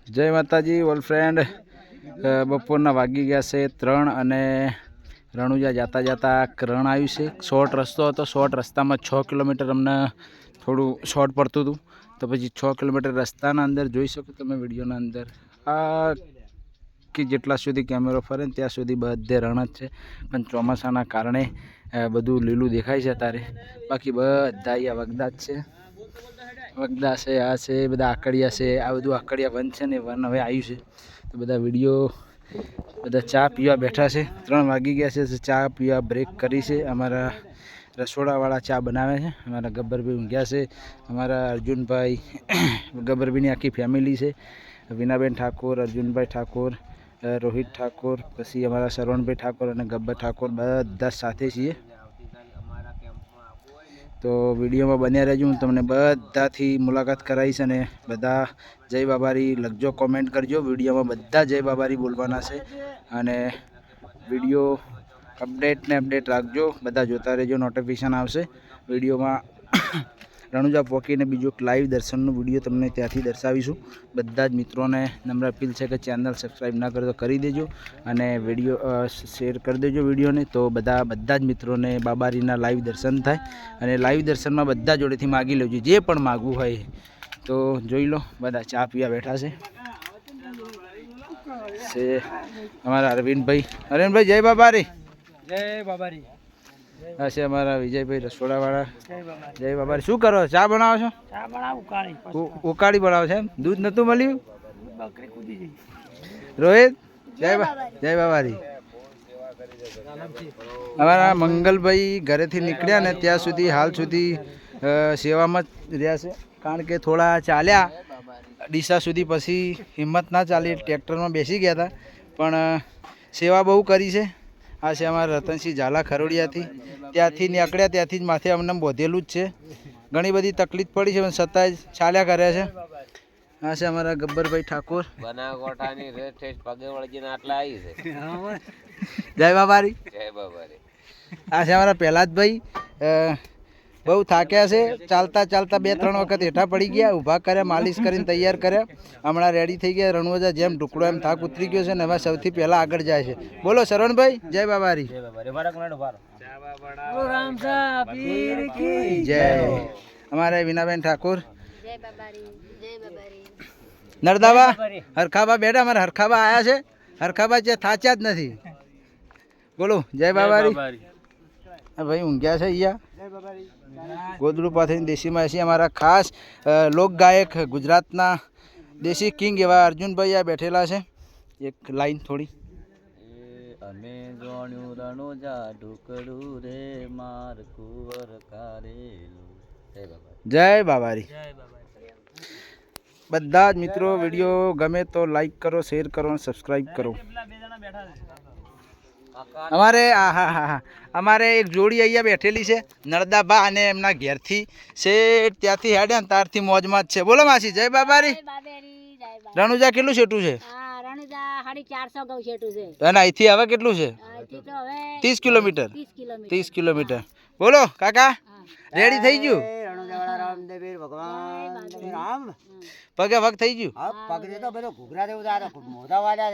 જય માતાજી all friend. બપોરના વાગી ગયા છે 3 અને રણુજા જતા જતા રણ આવ્યું છે. શોર્ટ રસ્તો હતો. શોર્ટ રસ્તામાં 6 કિલોમીટર અમને થોડું શોર્ટ પડતું હતું, તો પછી 6 કિલોમીટર રસ્તાના અંદર જોઈ શકો તમે વિડીયોના અંદર આ કે જેટલા સુધી કેમેરો ફરે ને ત્યાં સુધી બધે રણ જ છે. પણ ચોમાસાના કારણે બધું લીલું દેખાય છે અત્યારે. બાકી બધા અહીંયા વગદા જ છે. વગદા છે, આ છે, બધા આકડિયા છે. આ બધું આકડિયા વન છે ને વન હવે આવ્યું છે. તો બધા વિડીયો બધા ચા પીવા બેઠા છે. 3 વાગી ગયા છે. ચા પીવા બ્રેક કરી છે. અમારા રસોડાવાળા ચા બનાવે છે. અમારા ગબ્બરભાઈ ઊંઘ્યા છે. અમારા અર્જુનભાઈ ગબ્બરભાઈની આખી ફેમિલી છે. વિનાબેન ઠાકોર, અર્જુનભાઈ ઠાકોર, રોહિત ઠાકોર, પછી અમારા શરવણભાઈ ઠાકોર અને ગબ્બર ઠાકોર બધા સાથે છીએ. તો વિડીયોમાં બન્યા રહેજો. હું તમને બધાથી મુલાકાત કરાવીશ અને બધા જય બાબારી લખજો, કોમેન્ટ કરજો. વિડીયોમાં બધા જય બાબારી બોલવાના છે અને વિડીયો અપડેટ રાખજો. બધા જોતા રહેજો, નોટિફિકેશન આવશે વિડીયોમાં. રણુજા પહોંચીને બીજો લાઈવ દર્શનનો વિડીયો તમને ત્યાંથી દર્શાવીશું. બધા જ મિત્રોને નમ્ર અપીલ છે કે ચેનલ સબસ્ક્રાઈબ ના કરો તો કરી દેજો અને વિડીયો શેર કરી દેજો વિડીયોને. તો બધા જ મિત્રોને બાબારીના લાઈવ દર્શન થાય અને લાઈવ દર્શનમાં બધા જોડેથી માગી લેજો, જે પણ માગવું હોય તો જોઈ લો. બધા ચા પીવા બેઠા છે અમારા અરવિંદભાઈ. જય બાબારી. જય બાબારી. આ છે અમારા વિજયભાઈ રસોડાવાળા. જય બાબા. શું કરો? ચા બનાવો છો? ચા બનાવ ઉકાળી બનાવો છે એમ? દૂધ નતું મળ્યું? બકરી કૂદી ગઈ. રોહિત જય બાબારી. અમારા મંગલભાઈ ઘરેથી નીકળ્યા ને ત્યાં સુધી હાલ સુધી સેવામાં જ રહ્યા છે. કારણ કે થોડા ચાલ્યા ડીસા સુધી, પછી હિંમત ના ચાલી, ટ્રેક્ટરમાં બેસી ગયા હતા, પણ સેવા બહુ કરી છે. આ છે અમારા રતનસિંહ ઝાલા ખરોડિયાથી. ત્યાંથી નીકળ્યા ત્યાંથી જ માથે અમને બોધેલું જ છે. ઘણી બધી તકલીફ પડી છે પણ છતાંય ચાલ્યા કરે છે. આ છે અમારા ગબ્બરભાઈ ઠાકોર. જય બાબારી. આ છે અમારા પહેલાદભાઈ. બહુ થાક્યા છે. ચાલતા 2-3 વખત હેઠા પડી ગયા, ઊભા કર્યા, માલિશ કરીને તૈયાર કર્યા. હમણાં રેડી થઈ ગયા. રણુજા જેમ ઢુકડો એમ થાક ઉતરી ગયો છે ને હવે સૌથી પહેલાં આગળ જાય છે. બોલો શરણભાઈ. જય બાબારી. જય. અમારે વિનાબેન ઠાકોર. નરદાબા હરખાબા બેઠા. અમારે હરખાબા આવ્યા છે. હરખાબા જે થાચ્યા જ નથી. બોલો જય બાબારી. ભાઈ ઊંઘ્યા છે અહીંયા ગોદડું પાથરીને દેશીમાં એસી. અમારા ખાસ લોક ગાયક ગુજરાતના દેશી કિંગ એવા અર્જુનભાઈ આ બેઠેલા છે. એક લાઈન થોડી. અમે જોણ્યું રણુજા ઢુકડું રે માર કુંવર કારેલું. જય બાબારી. બધા જ મિત્રો વિડીયો ગમે તો લાઈક કરો, શેર કરો અને સબસ્ક્રાઈબ કરો. અમારે એક જોડી અહીંયા બેઠેલી છે, નરદાબા અને એમના ઘેરથી છે. ત્યાંથી હેડ્યા ને તારથી મોજમાં જ છે. બોલો માસી. જય બાબારી. રણુજા કેટલું છેટું છે? અને અહીંથી હવે કેટલું છે? 30 કિલોમીટર. 30 કિલોમીટર. બોલો કાકા. રેડી થઈ ગયું? પગે વગ થઈ ગયું?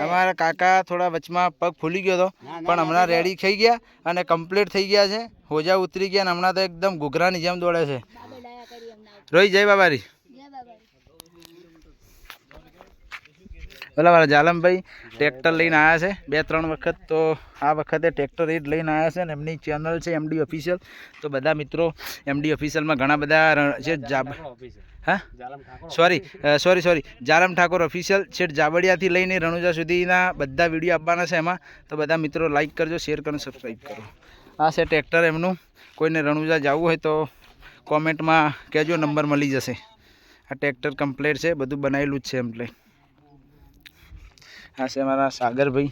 અમારા કાકા થોડા વચમાં પગ ફૂલી ગયો હતો પણ હમણાં રેડી થઈ ગયા અને કમ્પ્લીટ થઈ ગયા છે. હોજા ઉતરી ગયા અને હમણાં તો એકદમ ઘૂઘરાની જેમ દોડે છે. રોહિત જય બાબારી. પેલા મારા જાલમભાઈ ટ્રેક્ટર લઈને આવ્યા છે 2-3 વખત. તો આ વખતે ટ્રેક્ટર એ જ લઈને આવ્યા છે અને એમની ચેનલ છે MD ઓફિશિયલ. તો બધા મિત્રો MD ઓફિશિયલમાં ઘણા બધા છે. સોરી જાલમ ઠાકોર ઓફિશિયલ છેટ જાબડિયાથી લઈને રણુજા સુધીના બધા વિડીયો આપવાના છે એમાં. તો બધા મિત્રો લાઈક કરજો, શેર કરો, સબસ્ક્રાઈબ કરો. આ છે ટ્રેક્ટર એમનું. કોઈને રણુજા જવું હોય તો કોમેન્ટમાં કહેજો, નંબર મળી જશે. આ ટ્રેક્ટર કમ્પ્લીટ છે, બધું બનાવેલું જ છે એમ. આ છે અમારા સાગરભાઈ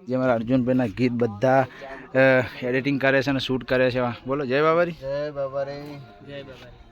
જે અમારા અર્જુનભાઈના ગીત બધા એડિટિંગ કરે છે અને શૂટ કરે છે. બોલો જય બાબારી. જય બાબારી. જય બાબારી.